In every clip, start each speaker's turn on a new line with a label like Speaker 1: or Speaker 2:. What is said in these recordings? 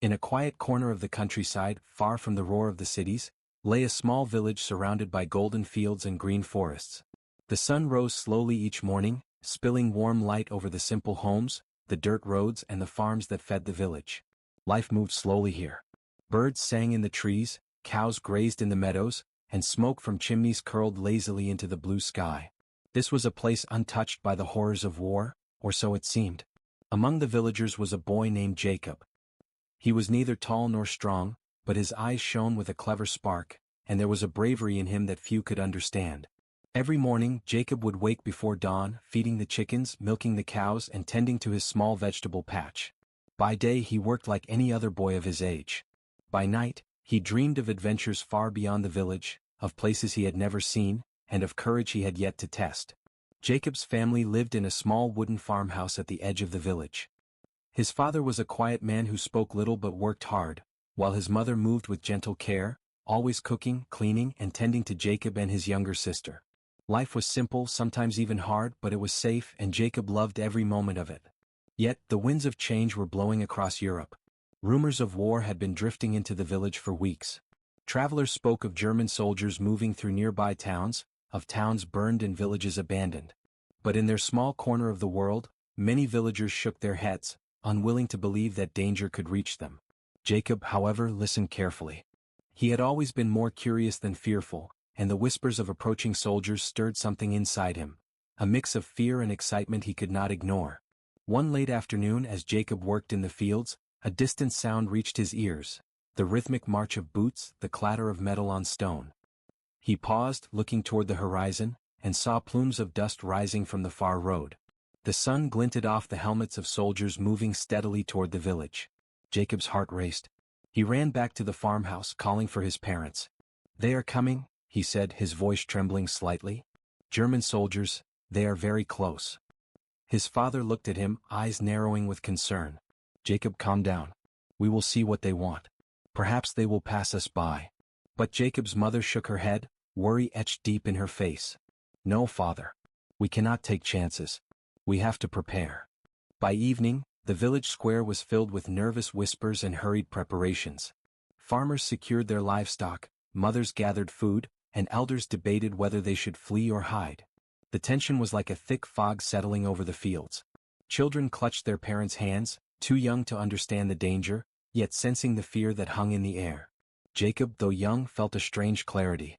Speaker 1: In a quiet corner of the countryside, far from the roar of the cities, lay a small village surrounded by golden fields and green forests. The sun rose slowly each morning, spilling warm light over the simple homes, the dirt roads and the farms that fed the village. Life moved slowly here. Birds sang in the trees, cows grazed in the meadows, and smoke from chimneys curled lazily into the blue sky. This was a place untouched by the horrors of war, or so it seemed. Among the villagers was a boy named Jacob. He was neither tall nor strong, but his eyes shone with a clever spark, and there was a bravery in him that few could understand. Every morning, Jacob would wake before dawn, feeding the chickens, milking the cows, and tending to his small vegetable patch. By day he worked like any other boy of his age. By night, he dreamed of adventures far beyond the village, of places he had never seen, and of courage he had yet to test. Jacob's family lived in a small wooden farmhouse at the edge of the village. His father was a quiet man who spoke little but worked hard, while his mother moved with gentle care, always cooking, cleaning, and tending to Jacob and his younger sister. Life was simple, sometimes even hard, but it was safe, and Jacob loved every moment of it. Yet, the winds of change were blowing across Europe. Rumors of war had been drifting into the village for weeks. Travelers spoke of German soldiers moving through nearby towns, of towns burned and villages abandoned. But in their small corner of the world, many villagers shook their heads, unwilling to believe that danger could reach them. Jacob, however, listened carefully. He had always been more curious than fearful, and the whispers of approaching soldiers stirred something inside him, a mix of fear and excitement he could not ignore. One late afternoon, as Jacob worked in the fields, a distant sound reached his ears, the rhythmic march of boots, the clatter of metal on stone. He paused, looking toward the horizon, and saw plumes of dust rising from the far road. The sun glinted off the helmets of soldiers moving steadily toward the village. Jacob's heart raced. He ran back to the farmhouse, calling for his parents. "They are coming," he said, his voice trembling slightly. "German soldiers, they are very close." His father looked at him, eyes narrowing with concern. "Jacob, calm down. We will see what they want. Perhaps they will pass us by." But Jacob's mother shook her head, worry etched deep in her face. "No, father. We cannot take chances. We have to prepare." By evening, the village square was filled with nervous whispers and hurried preparations. Farmers secured their livestock, mothers gathered food, and elders debated whether they should flee or hide. The tension was like a thick fog settling over the fields. Children clutched their parents' hands, too young to understand the danger, yet sensing the fear that hung in the air. Jacob, though young, felt a strange clarity.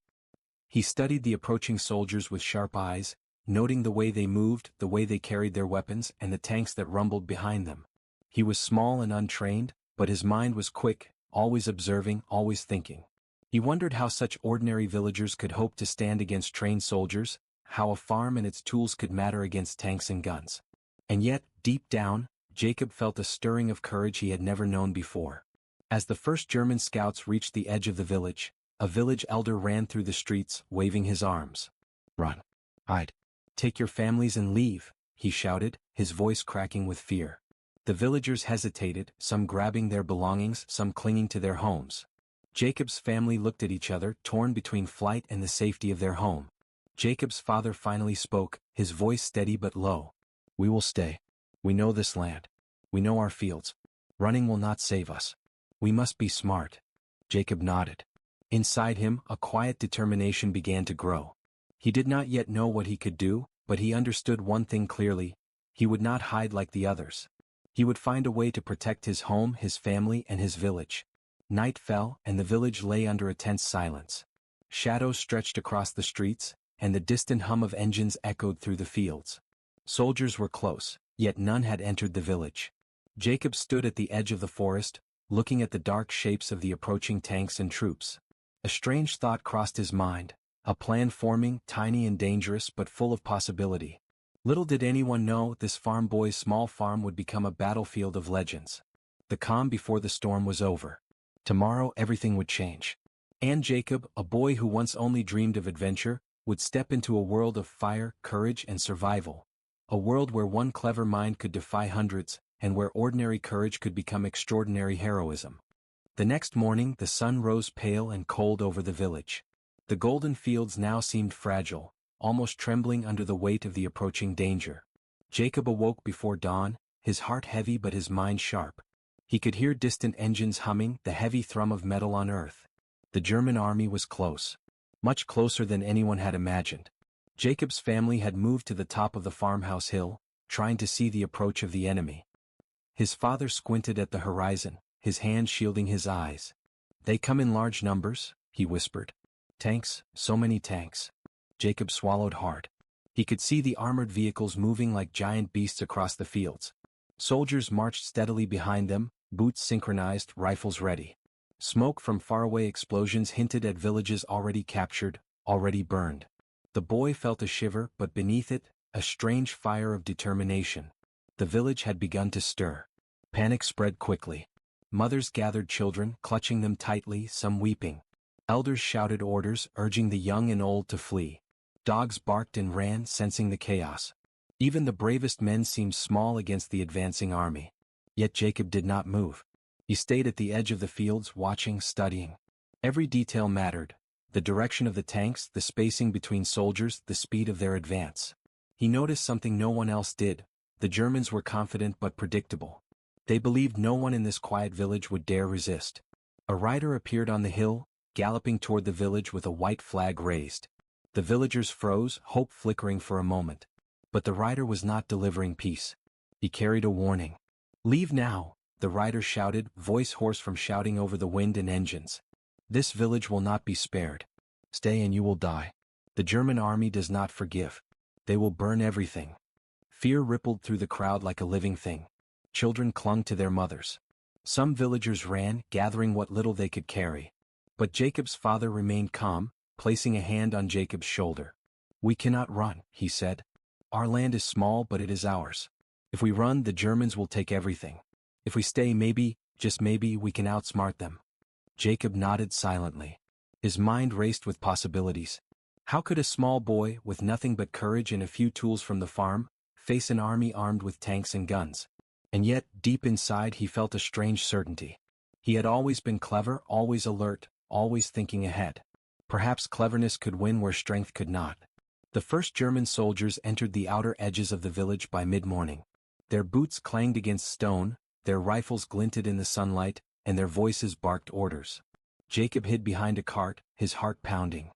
Speaker 1: He studied the approaching soldiers with sharp eyes, noting the way they moved, the way they carried their weapons, and the tanks that rumbled behind them. He was small and untrained, but his mind was quick, always observing, always thinking. He wondered how such ordinary villagers could hope to stand against trained soldiers, how a farm and its tools could matter against tanks and guns. And yet, deep down, Jacob felt a stirring of courage he had never known before. As the first German scouts reached the edge of the village, a village elder ran through the streets, waving his arms. "Run. Hide. Take your families and leave," he shouted, his voice cracking with fear. The villagers hesitated, some grabbing their belongings, some clinging to their homes. Jacob's family looked at each other, torn between flight and the safety of their home. Jacob's father finally spoke, his voice steady but low. "We will stay. We know this land. We know our fields. Running will not save us. We must be smart." Jacob nodded. Inside him, a quiet determination began to grow. He did not yet know what he could do, but he understood one thing clearly: he would not hide like the others. He would find a way to protect his home, his family, and his village. Night fell, and the village lay under a tense silence. Shadows stretched across the streets, and the distant hum of engines echoed through the fields. Soldiers were close, yet none had entered the village. Jacob stood at the edge of the forest, looking at the dark shapes of the approaching tanks and troops. A strange thought crossed his mind. A plan forming, tiny and dangerous but full of possibility. Little did anyone know this farm boy's small farm would become a battlefield of legends. The calm before the storm was over. Tomorrow everything would change. And Jacob, a boy who once only dreamed of adventure, would step into a world of fire, courage, and survival. A world where one clever mind could defy hundreds, and where ordinary courage could become extraordinary heroism. The next morning the sun rose pale and cold over the village. The golden fields now seemed fragile, almost trembling under the weight of the approaching danger. Jacob awoke before dawn, his heart heavy but his mind sharp. He could hear distant engines humming, the heavy thrum of metal on earth. The German army was close. Much closer than anyone had imagined. Jacob's family had moved to the top of the farmhouse hill, trying to see the approach of the enemy. His father squinted at the horizon, his hand shielding his eyes. "They come in large numbers," he whispered. "Tanks, so many tanks." Jacob swallowed hard. He could see the armored vehicles moving like giant beasts across the fields. Soldiers marched steadily behind them, boots synchronized, rifles ready. Smoke from faraway explosions hinted at villages already captured, already burned. The boy felt a shiver, but beneath it, a strange fire of determination. The village had begun to stir. Panic spread quickly. Mothers gathered children, clutching them tightly, some weeping. Elders shouted orders, urging the young and old to flee. Dogs barked and ran, sensing the chaos. Even the bravest men seemed small against the advancing army. Yet Jacob did not move. He stayed at the edge of the fields, watching, studying. Every detail mattered. The direction of the tanks, the spacing between soldiers, the speed of their advance. He noticed something no one else did. The Germans were confident but predictable. They believed no one in this quiet village would dare resist. A rider appeared on the hill, galloping toward the village with a white flag raised. The villagers froze, hope flickering for a moment. But the rider was not delivering peace. He carried a warning. "Leave now," the rider shouted, voice hoarse from shouting over the wind and engines. "This village will not be spared. Stay and you will die. The German army does not forgive. They will burn everything." Fear rippled through the crowd like a living thing. Children clung to their mothers. Some villagers ran, gathering what little they could carry. But Jacob's father remained calm, placing a hand on Jacob's shoulder. "We cannot run," he said. "Our land is small, but it is ours. If we run, the Germans will take everything. If we stay, maybe, just maybe, we can outsmart them." Jacob nodded silently. His mind raced with possibilities. How could a small boy, with nothing but courage and a few tools from the farm, face an army armed with tanks and guns? And yet, deep inside, he felt a strange certainty. He had always been clever, always alert, always thinking ahead. Perhaps cleverness could win where strength could not. The first German soldiers entered the outer edges of the village by mid-morning. Their boots clanged against stone, their rifles glinted in the sunlight, and their voices barked orders. Jacob hid behind a cart, his heart pounding.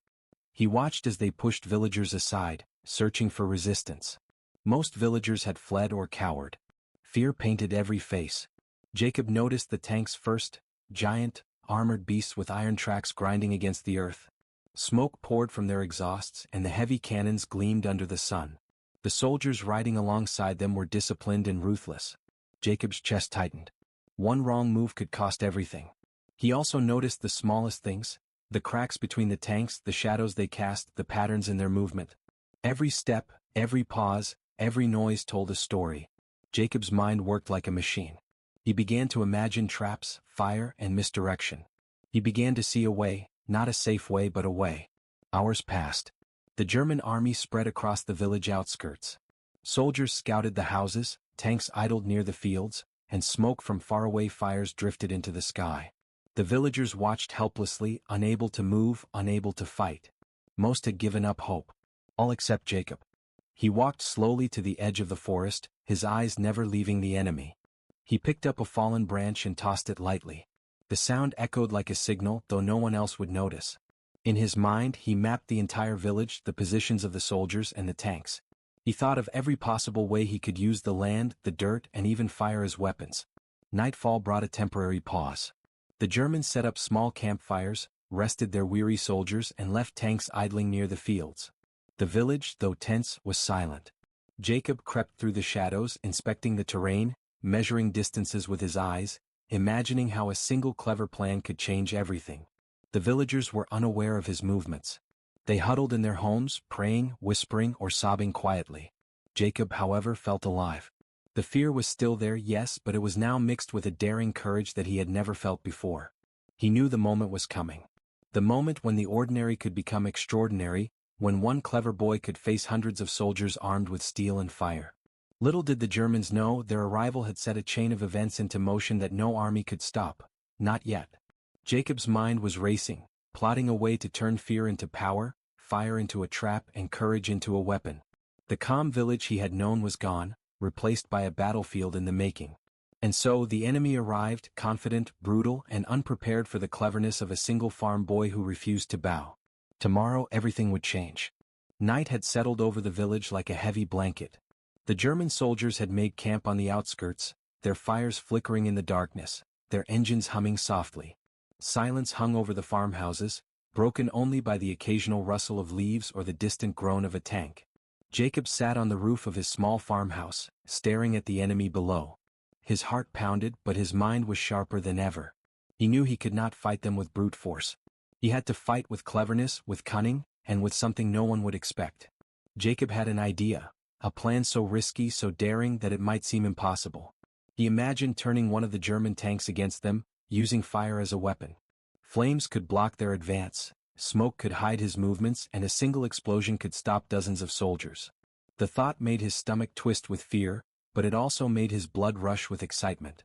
Speaker 1: He watched as they pushed villagers aside, searching for resistance. Most villagers had fled or cowered. Fear painted every face. Jacob noticed the tanks first, giant, armored beasts with iron tracks grinding against the earth. Smoke poured from their exhausts, and the heavy cannons gleamed under the sun. The soldiers riding alongside them were disciplined and ruthless. Jacob's chest tightened. One wrong move could cost everything. He also noticed the smallest things, the cracks between the tanks, the shadows they cast, the patterns in their movement. Every step, every pause, every noise told a story. Jacob's mind worked like a machine. He began to imagine traps, fire, and misdirection. He began to see a way, not a safe way but a way. Hours passed. The German army spread across the village outskirts. Soldiers scouted the houses, tanks idled near the fields, and smoke from faraway fires drifted into the sky. The villagers watched helplessly, unable to move, unable to fight. Most had given up hope. All except Jacob. He walked slowly to the edge of the forest, his eyes never leaving the enemy. He picked up a fallen branch and tossed it lightly. The sound echoed like a signal, though no one else would notice. In his mind, he mapped the entire village, the positions of the soldiers and the tanks. He thought of every possible way he could use the land, the dirt, and even fire as weapons. Nightfall brought a temporary pause. The Germans set up small campfires, rested their weary soldiers, and left tanks idling near the fields. The village, though tense, was silent. Jacob crept through the shadows, inspecting the terrain, measuring distances with his eyes, imagining how a single clever plan could change everything. The villagers were unaware of his movements. They huddled in their homes, praying, whispering, or sobbing quietly. Jacob, however, felt alive. The fear was still there, yes, but it was now mixed with a daring courage that he had never felt before. He knew the moment was coming. The moment when the ordinary could become extraordinary, when one clever boy could face hundreds of soldiers armed with steel and fire. Little did the Germans know, their arrival had set a chain of events into motion that no army could stop. Not yet. Jacob's mind was racing, plotting a way to turn fear into power, fire into a trap, and courage into a weapon. The calm village he had known was gone, replaced by a battlefield in the making. And so the enemy arrived, confident, brutal, and unprepared for the cleverness of a single farm boy who refused to bow. Tomorrow everything would change. Night had settled over the village like a heavy blanket. The German soldiers had made camp on the outskirts, their fires flickering in the darkness, their engines humming softly. Silence hung over the farmhouses, broken only by the occasional rustle of leaves or the distant groan of a tank. Jacob sat on the roof of his small farmhouse, staring at the enemy below. His heart pounded, but his mind was sharper than ever. He knew he could not fight them with brute force. He had to fight with cleverness, with cunning, and with something no one would expect. Jacob had an idea, a plan so risky, so daring that it might seem impossible. He imagined turning one of the German tanks against them, using fire as a weapon. Flames could block their advance, smoke could hide his movements, and a single explosion could stop dozens of soldiers. The thought made his stomach twist with fear, but it also made his blood rush with excitement.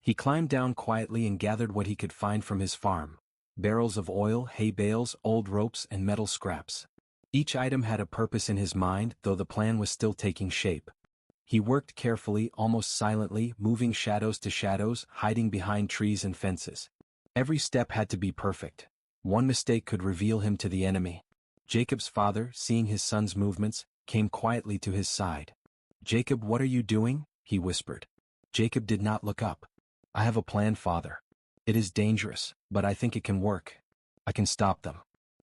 Speaker 1: He climbed down quietly and gathered what he could find from his farm: barrels of oil, hay bales, old ropes, and metal scraps. Each item had a purpose in his mind, though the plan was still taking shape. He worked carefully, almost silently, moving shadows to shadows, hiding behind trees and fences. Every step had to be perfect. One mistake could reveal him to the enemy. Jacob's father, seeing his son's movements, came quietly to his side. "Jacob, what are you doing?" he whispered. Jacob did not look up. "I have a plan, father. It is dangerous, but I think it can work. I can stop them.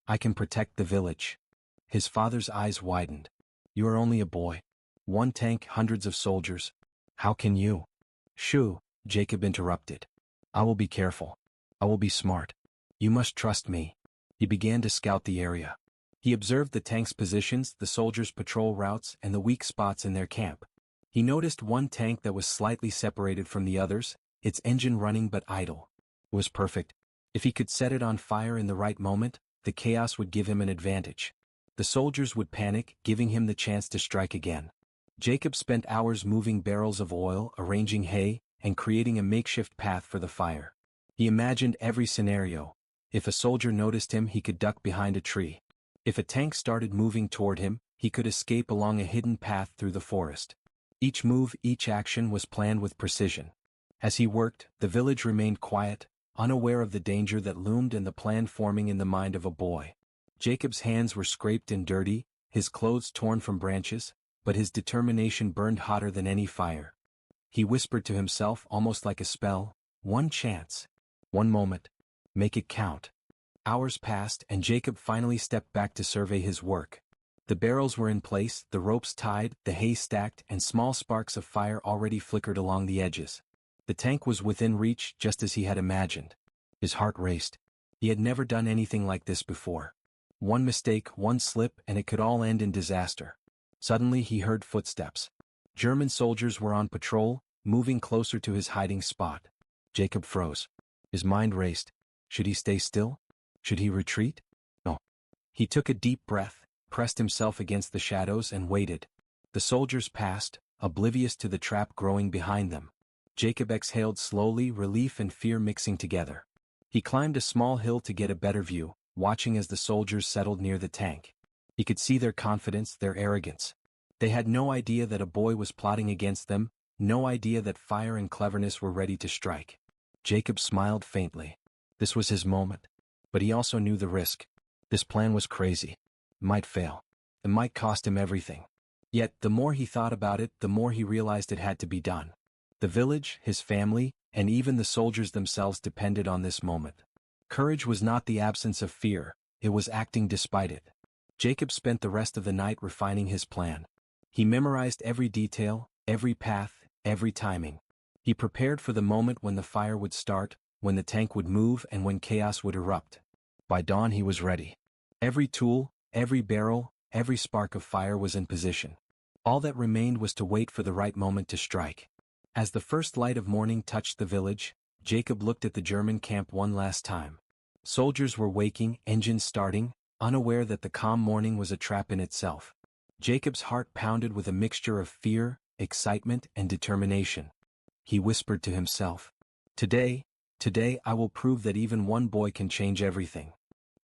Speaker 1: I can protect the village." His father's eyes widened. "You are only a boy. One tank, hundreds of soldiers. How can you?" "Shoo," Jacob interrupted. "I will be careful. I will be smart. You must trust me." He began to scout the area. He observed the tank's positions, the soldiers' patrol routes, and the weak spots in their camp. He noticed one tank that was slightly separated from the others, its engine running but idle. It was perfect. If he could set it on fire in the right moment, the chaos would give him an advantage. The soldiers would panic, giving him the chance to strike again. Jacob spent hours moving barrels of oil, arranging hay, and creating a makeshift path for the fire. He imagined every scenario. If a soldier noticed him, he could duck behind a tree. If a tank started moving toward him, he could escape along a hidden path through the forest. Each move, each action was planned with precision. As he worked, the village remained quiet, unaware of the danger that loomed and the plan forming in the mind of a boy. Jacob's hands were scraped and dirty, his clothes torn from branches, but his determination burned hotter than any fire. He whispered to himself, almost like a spell, "One chance. One moment. Make it count." Hours passed, and Jacob finally stepped back to survey his work. The barrels were in place, the ropes tied, the hay stacked, and small sparks of fire already flickered along the edges. The tank was within reach, just as he had imagined. His heart raced. He had never done anything like this before. One mistake, one slip, and it could all end in disaster. Suddenly he heard footsteps. German soldiers were on patrol, moving closer to his hiding spot. Jacob froze. His mind raced. Should he stay still? Should he retreat? No. He took a deep breath, pressed himself against the shadows, and waited. The soldiers passed, oblivious to the trap growing behind them. Jacob exhaled slowly, relief and fear mixing together. He climbed a small hill to get a better view, watching as the soldiers settled near the tank. He could see their confidence, their arrogance. They had no idea that a boy was plotting against them, no idea that fire and cleverness were ready to strike. Jacob smiled faintly. This was his moment. But he also knew the risk. This plan was crazy. It might fail. It might cost him everything. Yet, the more he thought about it, the more he realized it had to be done. The village, his family, and even the soldiers themselves depended on this moment. Courage was not the absence of fear, it was acting despite it. Jacob spent the rest of the night refining his plan. He memorized every detail, every path, every timing. He prepared for the moment when the fire would start, when the tank would move, and when chaos would erupt. By dawn he was ready. Every tool, every barrel, every spark of fire was in position. All that remained was to wait for the right moment to strike. As the first light of morning touched the village, Jacob looked at the German camp one last time. Soldiers were waking, engines starting, unaware that the calm morning was a trap in itself. Jacob's heart pounded with a mixture of fear, excitement, and determination. He whispered to himself, Today I will prove that even one boy can change everything."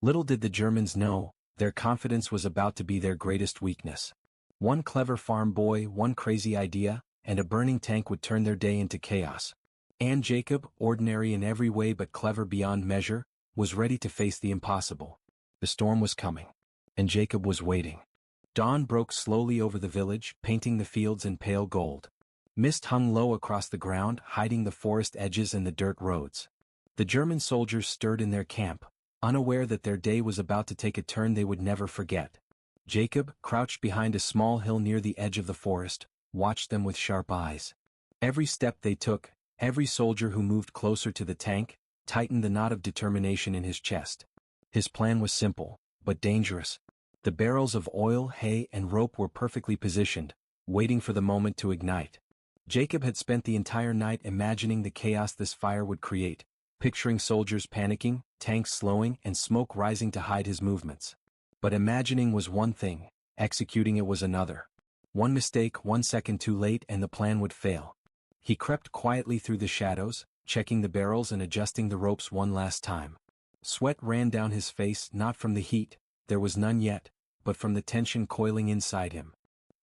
Speaker 1: Little did the Germans know, their confidence was about to be their greatest weakness. One clever farm boy, one crazy idea, and a burning tank would turn their day into chaos. And Jacob, ordinary in every way but clever beyond measure, was ready to face the impossible. The storm was coming. And Jacob was waiting. Dawn broke slowly over the village, painting the fields in pale gold. Mist hung low across the ground, hiding the forest edges and the dirt roads. The German soldiers stirred in their camp, unaware that their day was about to take a turn they would never forget. Jacob, crouched behind a small hill near the edge of the forest, watched them with sharp eyes. Every step they took, every soldier who moved closer to the tank, tightened the knot of determination in his chest. His plan was simple, but dangerous. The barrels of oil, hay, and rope were perfectly positioned, waiting for the moment to ignite. Jacob had spent the entire night imagining the chaos this fire would create, picturing soldiers panicking, tanks slowing, and smoke rising to hide his movements. But imagining was one thing, executing it was another. One mistake, 1 second too late, and the plan would fail. He crept quietly through the shadows, checking the barrels and adjusting the ropes one last time. Sweat ran down his face, not from the heat, there was none yet, but from the tension coiling inside him.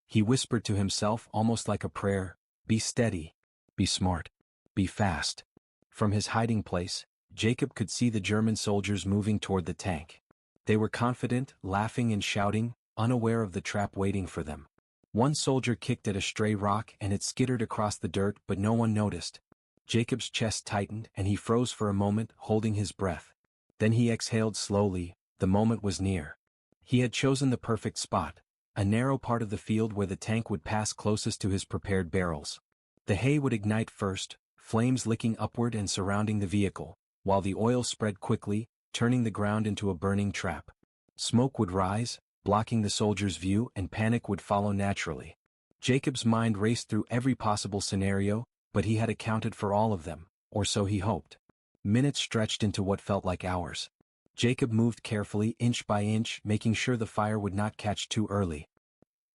Speaker 1: He whispered to himself almost like a prayer, "Be steady, be smart, be fast." From his hiding place, Jacob could see the German soldiers moving toward the tank. They were confident, laughing and shouting, unaware of the trap waiting for them. One soldier kicked at a stray rock and it skittered across the dirt, but no one noticed. Jacob's chest tightened and he froze for a moment, holding his breath. Then he exhaled slowly. The moment was near. He had chosen the perfect spot, a narrow part of the field where the tank would pass closest to his prepared barrels. The hay would ignite first, flames licking upward and surrounding the vehicle, while the oil spread quickly, turning the ground into a burning trap. Smoke would rise, blocking the soldiers' view, and panic would follow naturally. Jacob's mind raced through every possible scenario, but he had accounted for all of them, or so he hoped. Minutes stretched into what felt like hours. Jacob moved carefully, inch by inch, making sure the fire would not catch too early.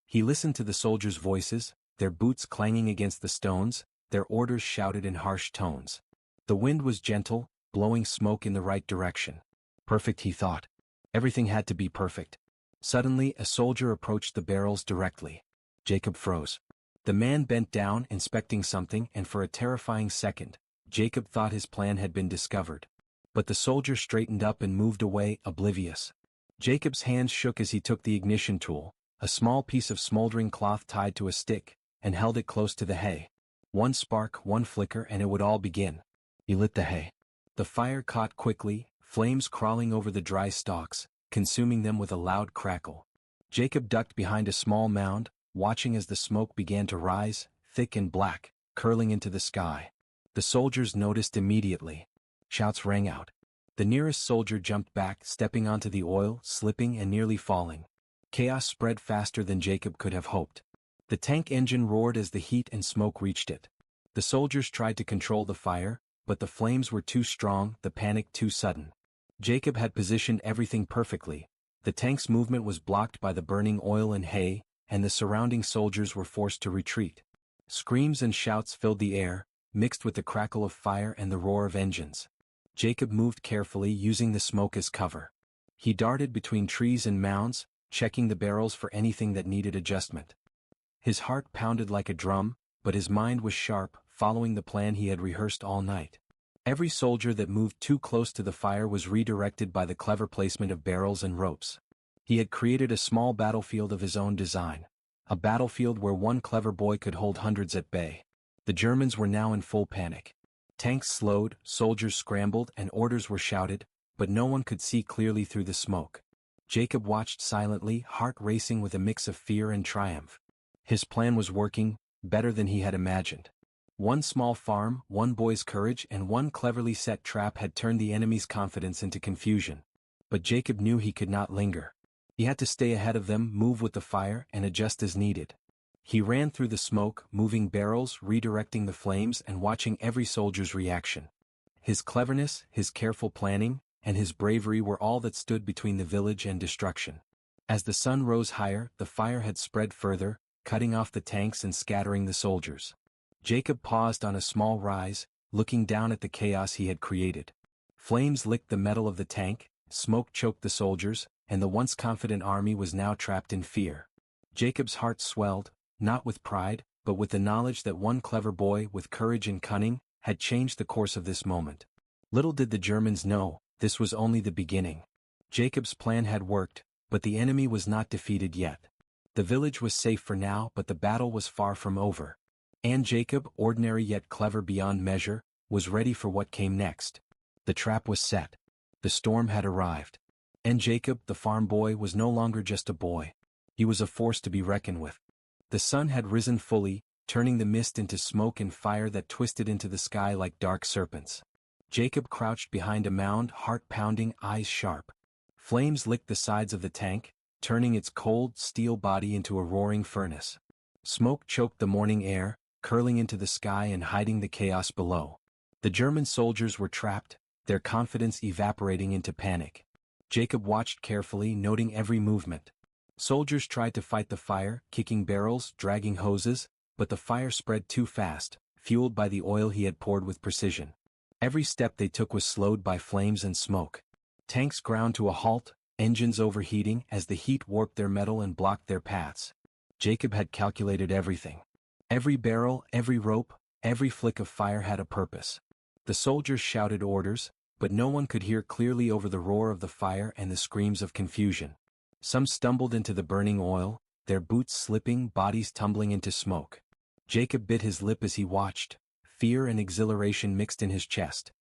Speaker 1: He listened to the soldiers' voices, their boots clanging against the stones, their orders shouted in harsh tones. The wind was gentle, blowing smoke in the right direction. Perfect, he thought. Everything had to be perfect. Suddenly, a soldier approached the barrels directly. Jacob froze. The man bent down, inspecting something, and for a terrifying second, Jacob thought his plan had been discovered. But the soldier straightened up and moved away, oblivious. Jacob's hands shook as he took the ignition tool, a small piece of smoldering cloth tied to a stick, and held it close to the hay. One spark, one flicker, and it would all begin. He lit the hay. The fire caught quickly, flames crawling over the dry stalks, consuming them with a loud crackle. Jacob ducked behind a small mound, watching as the smoke began to rise, thick and black, curling into the sky. The soldiers noticed immediately. Shouts rang out. The nearest soldier jumped back, stepping onto the oil, slipping and nearly falling. Chaos spread faster than Jacob could have hoped. The tank engine roared as the heat and smoke reached it. The soldiers tried to control the fire, but the flames were too strong, the panic too sudden. Jacob had positioned everything perfectly. The tank's movement was blocked by the burning oil and hay, and the surrounding soldiers were forced to retreat. Screams and shouts filled the air, mixed with the crackle of fire and the roar of engines. Jacob moved carefully, using the smoke as cover. He darted between trees and mounds, checking the barrels for anything that needed adjustment. His heart pounded like a drum, but his mind was sharp, following the plan he had rehearsed all night. Every soldier that moved too close to the fire was redirected by the clever placement of barrels and ropes. He had created a small battlefield of his own design. A battlefield where one clever boy could hold hundreds at bay. The Germans were now in full panic. Tanks slowed, soldiers scrambled, and orders were shouted, but no one could see clearly through the smoke. Jacob watched silently, heart racing with a mix of fear and triumph. His plan was working, better than he had imagined. One small farm, one boy's courage, and one cleverly set trap had turned the enemy's confidence into confusion. But Jacob knew he could not linger. He had to stay ahead of them, move with the fire, and adjust as needed. He ran through the smoke, moving barrels, redirecting the flames, and watching every soldier's reaction. His cleverness, his careful planning, and his bravery were all that stood between the village and destruction. As the sun rose higher, the fire had spread further, cutting off the tanks and scattering the soldiers. Jacob paused on a small rise, looking down at the chaos he had created. Flames licked the metal of the tank, smoke choked the soldiers, and the once confident army was now trapped in fear. Jacob's heart swelled, not with pride, but with the knowledge that one clever boy with courage and cunning had changed the course of this moment. Little did the Germans know, this was only the beginning. Jacob's plan had worked, but the enemy was not defeated yet. The village was safe for now, but the battle was far from over. And Jacob, ordinary yet clever beyond measure, was ready for what came next. The trap was set. The storm had arrived. And Jacob, the farm boy, was no longer just a boy. He was a force to be reckoned with. The sun had risen fully, turning the mist into smoke and fire that twisted into the sky like dark serpents. Jacob crouched behind a mound, heart pounding, eyes sharp. Flames licked the sides of the tank, turning its cold, steel body into a roaring furnace. Smoke choked the morning air, curling into the sky and hiding the chaos below. The German soldiers were trapped, their confidence evaporating into panic. Jacob watched carefully, noting every movement. Soldiers tried to fight the fire, kicking barrels, dragging hoses, but the fire spread too fast, fueled by the oil he had poured with precision. Every step they took was slowed by flames and smoke. Tanks ground to a halt, engines overheating as the heat warped their metal and blocked their paths. Jacob had calculated everything. Every barrel, every rope, every flick of fire had a purpose. The soldiers shouted orders, but no one could hear clearly over the roar of the fire and the screams of confusion. Some stumbled into the burning oil, their boots slipping, bodies tumbling into smoke. Jacob bit his lip as he watched, fear and exhilaration mixed in his chest.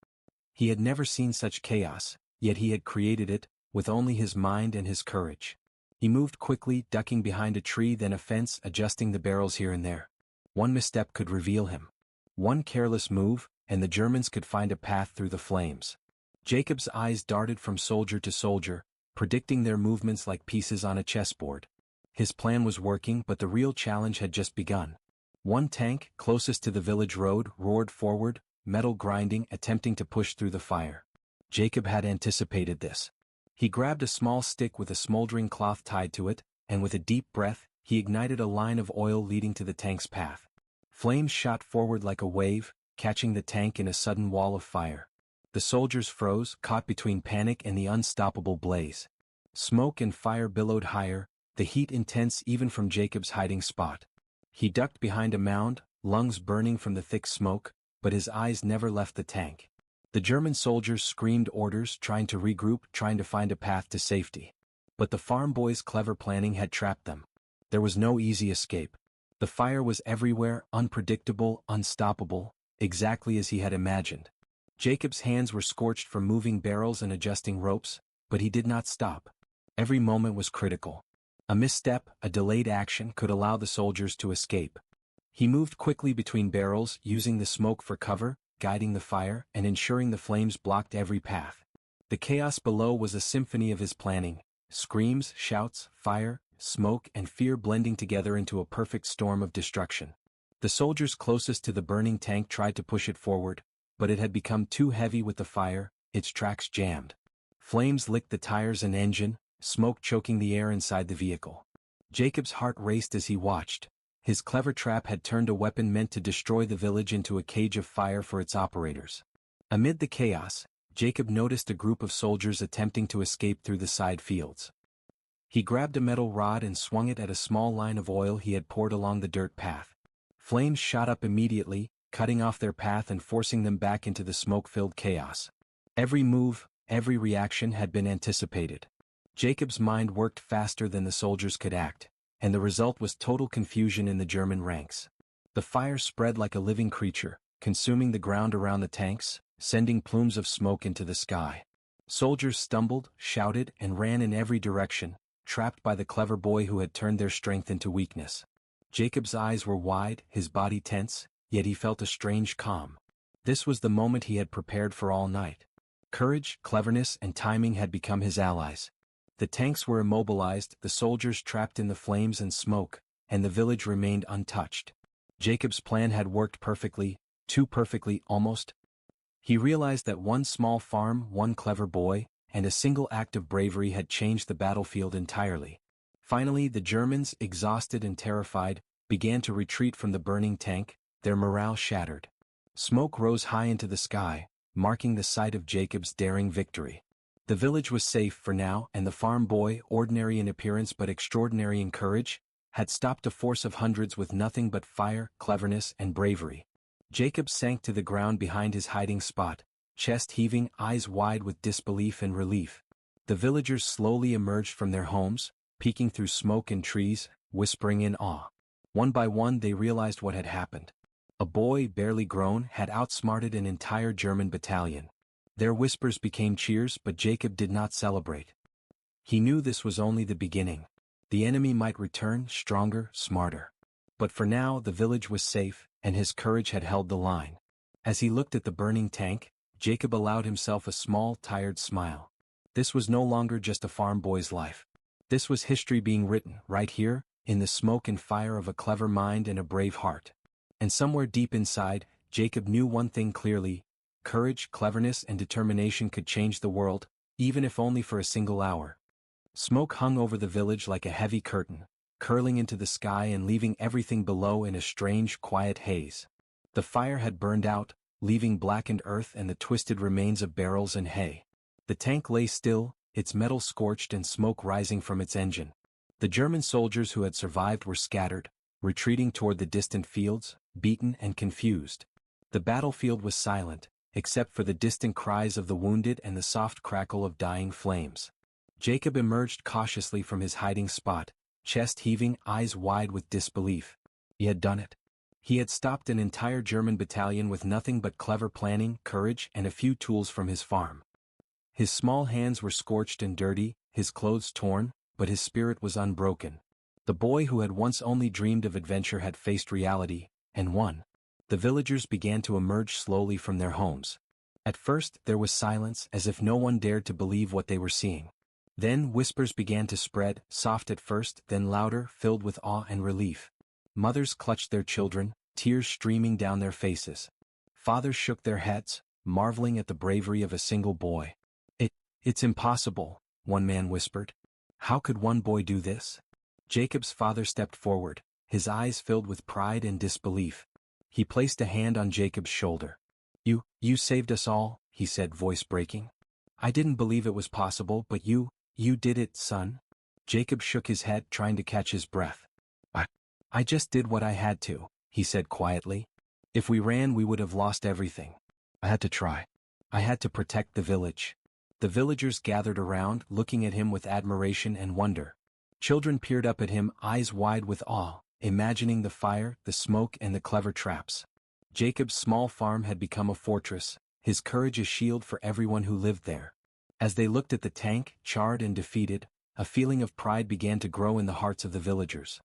Speaker 1: He had never seen such chaos, yet he had created it, with only his mind and his courage. He moved quickly, ducking behind a tree then a fence, adjusting the barrels here and there. One misstep could reveal him. One careless move, and the Germans could find a path through the flames. Jacob's eyes darted from soldier to soldier, predicting their movements like pieces on a chessboard. His plan was working, but the real challenge had just begun. One tank, closest to the village road, roared forward, metal grinding, attempting to push through the fire. Jacob had anticipated this. He grabbed a small stick with a smoldering cloth tied to it, and with a deep breath, he ignited a line of oil leading to the tank's path. Flames shot forward like a wave, catching the tank in a sudden wall of fire. The soldiers froze, caught between panic and the unstoppable blaze. Smoke and fire billowed higher, the heat intense even from Jacob's hiding spot. He ducked behind a mound, lungs burning from the thick smoke, but his eyes never left the tank. The German soldiers screamed orders, trying to regroup, trying to find a path to safety. But the farm boy's clever planning had trapped them. There was no easy escape. The fire was everywhere, unpredictable, unstoppable, exactly as he had imagined. Jacob's hands were scorched from moving barrels and adjusting ropes, but he did not stop. Every moment was critical. A misstep, a delayed action could allow the soldiers to escape. He moved quickly between barrels, using the smoke for cover, guiding the fire, and ensuring the flames blocked every path. The chaos below was a symphony of his planning, screams, shouts, fire, smoke, and fear blending together into a perfect storm of destruction. The soldiers closest to the burning tank tried to push it forward, but it had become too heavy with the fire, its tracks jammed. Flames licked the tires and engine, smoke choking the air inside the vehicle. Jacob's heart raced as he watched. His clever trap had turned a weapon meant to destroy the village into a cage of fire for its operators. Amid the chaos, Jacob noticed a group of soldiers attempting to escape through the side fields. He grabbed a metal rod and swung it at a small line of oil he had poured along the dirt path. Flames shot up immediately, cutting off their path and forcing them back into the smoke-filled chaos. Every move, every reaction had been anticipated. Jacob's mind worked faster than the soldiers could act, and the result was total confusion in the German ranks. The fire spread like a living creature, consuming the ground around the tanks, sending plumes of smoke into the sky. Soldiers stumbled, shouted, and ran in every direction, trapped by the clever boy who had turned their strength into weakness. Jacob's eyes were wide, his body tense, yet he felt a strange calm. This was the moment he had prepared for all night. Courage, cleverness, and timing had become his allies. The tanks were immobilized, the soldiers trapped in the flames and smoke, and the village remained untouched. Jacob's plan had worked perfectly, too perfectly almost. He realized that one small farm, one clever boy, and a single act of bravery had changed the battlefield entirely. Finally, the Germans, exhausted and terrified, began to retreat from the burning tank, their morale shattered. Smoke rose high into the sky, marking the site of Jacob's daring victory. The village was safe for now, and the farm boy, ordinary in appearance but extraordinary in courage, had stopped a force of hundreds with nothing but fire, cleverness, and bravery. Jacob sank to the ground behind his hiding spot, chest heaving, eyes wide with disbelief and relief. The villagers slowly emerged from their homes, peeking through smoke and trees, whispering in awe. One by one they realized what had happened. A boy, barely grown, had outsmarted an entire German battalion. Their whispers became cheers, but Jacob did not celebrate. He knew this was only the beginning. The enemy might return, stronger, smarter. But for now the village was safe, and his courage had held the line. As he looked at the burning tank, Jacob allowed himself a small, tired smile. This was no longer just a farm boy's life. This was history being written, right here, in the smoke and fire of a clever mind and a brave heart. And somewhere deep inside, Jacob knew one thing clearly: courage, cleverness, and determination could change the world, even if only for a single hour. Smoke hung over the village like a heavy curtain, curling into the sky and leaving everything below in a strange, quiet haze. The fire had burned out, leaving blackened earth and the twisted remains of barrels and hay. The tank lay still, its metal scorched and smoke rising from its engine. The German soldiers who had survived were scattered, retreating toward the distant fields, beaten and confused. The battlefield was silent, except for the distant cries of the wounded and the soft crackle of dying flames. Jacob emerged cautiously from his hiding spot, chest heaving, eyes wide with disbelief. He had done it. He had stopped an entire German battalion with nothing but clever planning, courage, and a few tools from his farm. His small hands were scorched and dirty, his clothes torn, but his spirit was unbroken. The boy who had once only dreamed of adventure had faced reality, and won. The villagers began to emerge slowly from their homes. At first there was silence, as if no one dared to believe what they were seeing. Then whispers began to spread, soft at first, then louder, filled with awe and relief. Mothers clutched their children, tears streaming down their faces. Fathers shook their heads, marveling at the bravery of a single boy. It's impossible," one man whispered. "How could one boy do this?" Jacob's father stepped forward, his eyes filled with pride and disbelief. He placed a hand on Jacob's shoulder. You saved us all," he said, voice breaking. "I didn't believe it was possible, but you did it, son." Jacob shook his head, trying to catch his breath. I just did what I had to," he said quietly. "If we ran, we would have lost everything. I had to try. I had to protect the village." The villagers gathered around, looking at him with admiration and wonder. Children peered up at him, eyes wide with awe, imagining the fire, the smoke, and the clever traps. Jacob's small farm had become a fortress, his courage a shield for everyone who lived there. As they looked at the tank, charred and defeated, a feeling of pride began to grow in the hearts of the villagers.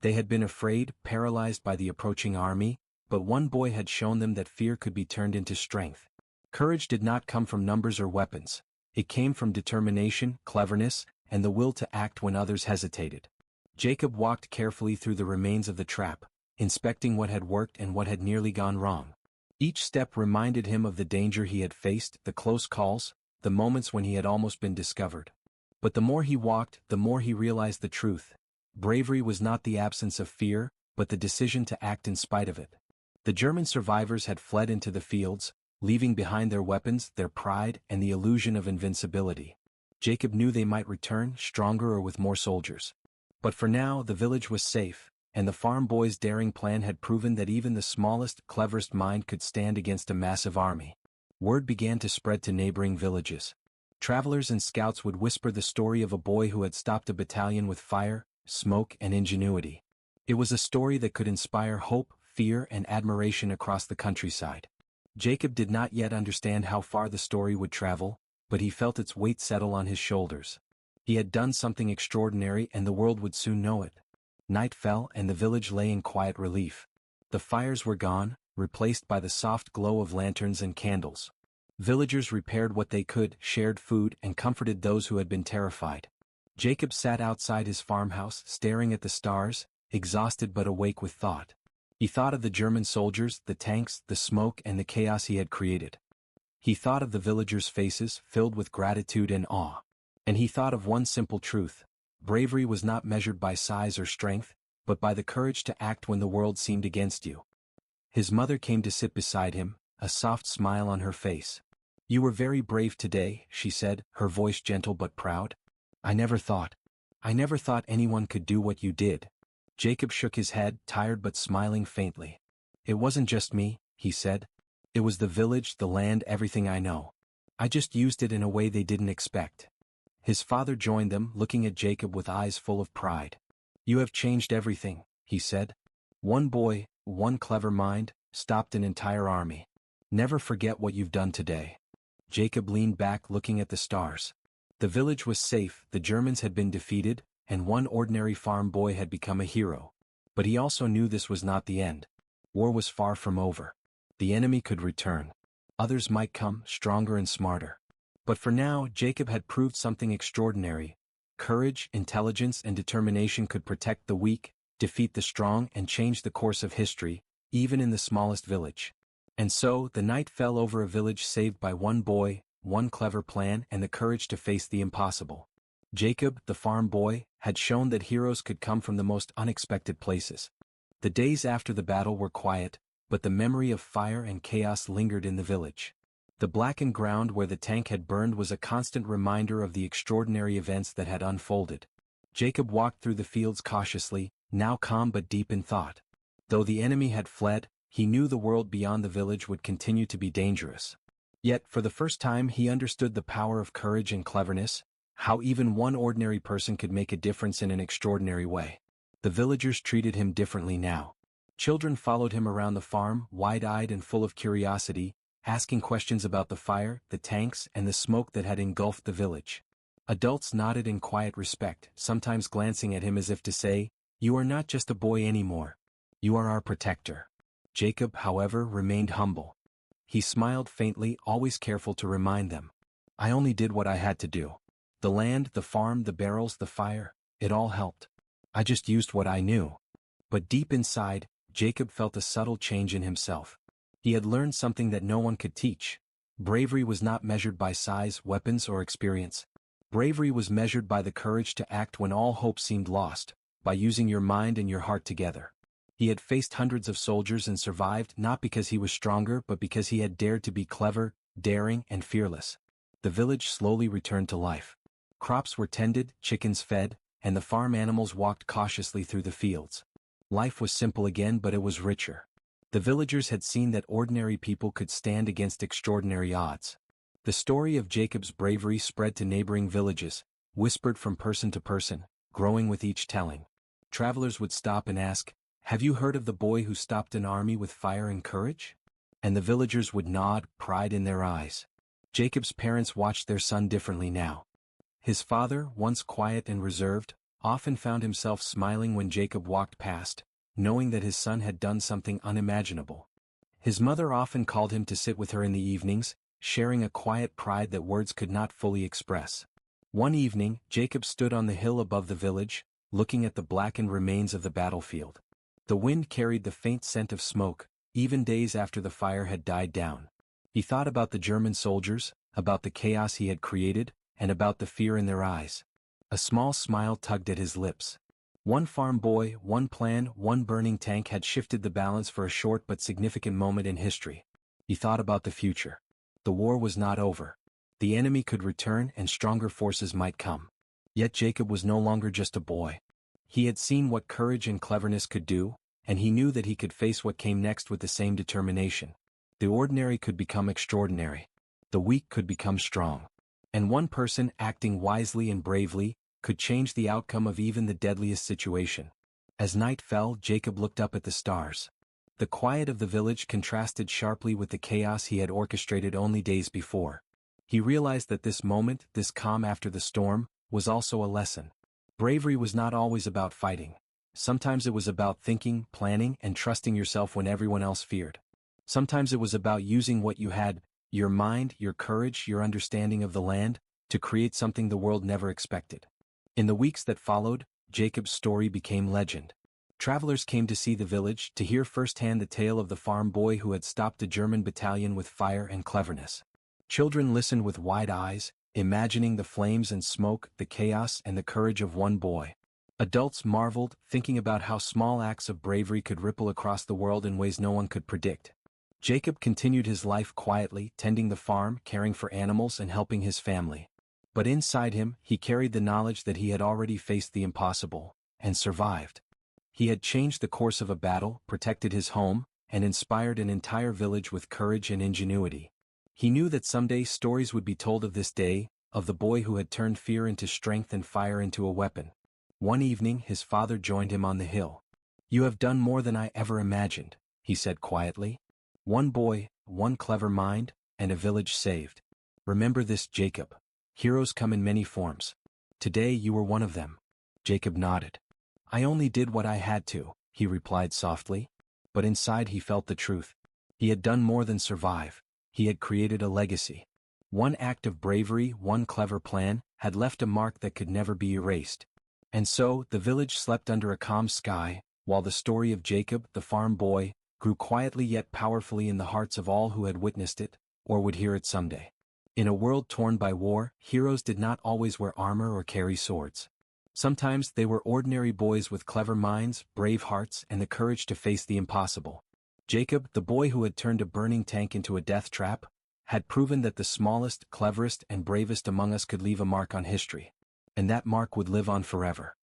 Speaker 1: They had been afraid, paralyzed by the approaching army, but one boy had shown them that fear could be turned into strength. Courage did not come from numbers or weapons. It came from determination, cleverness, and the will to act when others hesitated. Jacob walked carefully through the remains of the trap, inspecting what had worked and what had nearly gone wrong. Each step reminded him of the danger he had faced, the close calls, the moments when he had almost been discovered. But the more he walked, the more he realized the truth. Bravery was not the absence of fear, but the decision to act in spite of it. The German survivors had fled into the fields, leaving behind their weapons, their pride, and the illusion of invincibility. Jacob knew they might return, stronger or with more soldiers. But for now the village was safe, and the farm boy's daring plan had proven that even the smallest, cleverest mind could stand against a massive army. Word began to spread to neighboring villages. Travelers and scouts would whisper the story of a boy who had stopped a battalion with fire, smoke, and ingenuity. It was a story that could inspire hope, fear, and admiration across the countryside. Jacob did not yet understand how far the story would travel, but he felt its weight settle on his shoulders. He had done something extraordinary, and the world would soon know it. Night fell and the village lay in quiet relief. The fires were gone, replaced by the soft glow of lanterns and candles. Villagers repaired what they could, shared food, and comforted those who had been terrified. Jacob sat outside his farmhouse, staring at the stars, exhausted but awake with thought. He thought of the German soldiers, the tanks, the smoke, and the chaos he had created. He thought of the villagers' faces, filled with gratitude and awe. And he thought of one simple truth: bravery was not measured by size or strength, but by the courage to act when the world seemed against you. His mother came to sit beside him, a soft smile on her face. "You were very brave today," she said, her voice gentle but proud. I never thought anyone could do what you did." Jacob shook his head, tired but smiling faintly. "It wasn't just me," he said. "It was the village, the land, everything I know. I just used it in a way they didn't expect." His father joined them, looking at Jacob with eyes full of pride. "You have changed everything," he said. "One boy, one clever mind, stopped an entire army. Never forget what you've done today." Jacob leaned back, looking at the stars. The village was safe, the Germans had been defeated, and one ordinary farm boy had become a hero. But he also knew this was not the end. War was far from over. The enemy could return. Others might come, stronger and smarter. But for now, Jacob had proved something extraordinary. Courage, intelligence, and determination could protect the weak, defeat the strong, and change the course of history, even in the smallest village. And so, the night fell over a village saved by one boy, one clever plan, and the courage to face the impossible. Jacob, the farm boy, had shown that heroes could come from the most unexpected places. The days after the battle were quiet, but the memory of fire and chaos lingered in the village. The blackened ground where the tank had burned was a constant reminder of the extraordinary events that had unfolded. Jacob walked through the fields cautiously, now calm but deep in thought. Though the enemy had fled, he knew the world beyond the village would continue to be dangerous. Yet, for the first time, he understood the power of courage and cleverness, how even one ordinary person could make a difference in an extraordinary way. The villagers treated him differently now. Children followed him around the farm, wide-eyed and full of curiosity, asking questions about the fire, the tanks, and the smoke that had engulfed the village. Adults nodded in quiet respect, sometimes glancing at him as if to say, "You are not just a boy anymore. You are our protector." Jacob, however, remained humble. He smiled faintly, always careful to remind them, "I only did what I had to do. The land, the farm, the barrels, the fire, it all helped. I just used what I knew." But deep inside, Jacob felt a subtle change in himself. He had learned something that no one could teach. Bravery was not measured by size, weapons, or experience. Bravery was measured by the courage to act when all hope seemed lost, by using your mind and your heart together. He had faced hundreds of soldiers and survived not because he was stronger but because he had dared to be clever, daring, and fearless. The village slowly returned to life. Crops were tended, chickens fed, and the farm animals walked cautiously through the fields. Life was simple again, but it was richer. The villagers had seen that ordinary people could stand against extraordinary odds. The story of Jacob's bravery spread to neighboring villages, whispered from person to person, growing with each telling. Travelers would stop and ask, "Have you heard of the boy who stopped an army with fire and courage?" And the villagers would nod, pride in their eyes. Jacob's parents watched their son differently now. His father, once quiet and reserved, often found himself smiling when Jacob walked past, knowing that his son had done something unimaginable. His mother often called him to sit with her in the evenings, sharing a quiet pride that words could not fully express. One evening, Jacob stood on the hill above the village, looking at the blackened remains of the battlefield. The wind carried the faint scent of smoke, even days after the fire had died down. He thought about the German soldiers, about the chaos he had created, and about the fear in their eyes. A small smile tugged at his lips. One farm boy, one plan, one burning tank had shifted the balance for a short but significant moment in history. He thought about the future. The war was not over. The enemy could return and stronger forces might come. Yet Jacob was no longer just a boy. He had seen what courage and cleverness could do, and he knew that he could face what came next with the same determination. The ordinary could become extraordinary. The weak could become strong. And one person, acting wisely and bravely, could change the outcome of even the deadliest situation. As night fell, Jacob looked up at the stars. The quiet of the village contrasted sharply with the chaos he had orchestrated only days before. He realized that this moment, this calm after the storm, was also a lesson. Bravery was not always about fighting. Sometimes it was about thinking, planning, and trusting yourself when everyone else feared. Sometimes it was about using what you had, your mind, your courage, your understanding of the land, to create something the world never expected. In the weeks that followed, Jacob's story became legend. Travelers came to see the village, to hear firsthand the tale of the farm boy who had stopped a German battalion with fire and cleverness. Children listened with wide eyes, imagining the flames and smoke, the chaos and the courage of one boy. Adults marveled, thinking about how small acts of bravery could ripple across the world in ways no one could predict. Jacob continued his life quietly, tending the farm, caring for animals, and helping his family. But inside him, he carried the knowledge that he had already faced the impossible, and survived. He had changed the course of a battle, protected his home, and inspired an entire village with courage and ingenuity. He knew that someday stories would be told of this day, of the boy who had turned fear into strength and fire into a weapon. One evening his father joined him on the hill. "You have done more than I ever imagined," he said quietly. "One boy, one clever mind, and a village saved. Remember this, Jacob. Heroes come in many forms. Today you were one of them." Jacob nodded. "I only did what I had to," he replied softly. But inside he felt the truth. He had done more than survive. He had created a legacy. One act of bravery, one clever plan, had left a mark that could never be erased. And so, the village slept under a calm sky, while the story of Jacob, the farm boy, grew quietly yet powerfully in the hearts of all who had witnessed it, or would hear it someday. In a world torn by war, heroes did not always wear armor or carry swords. Sometimes they were ordinary boys with clever minds, brave hearts, and the courage to face the impossible. Jacob, the boy who had turned a burning tank into a death trap, had proven that the smallest, cleverest, and bravest among us could leave a mark on history. And that mark would live on forever.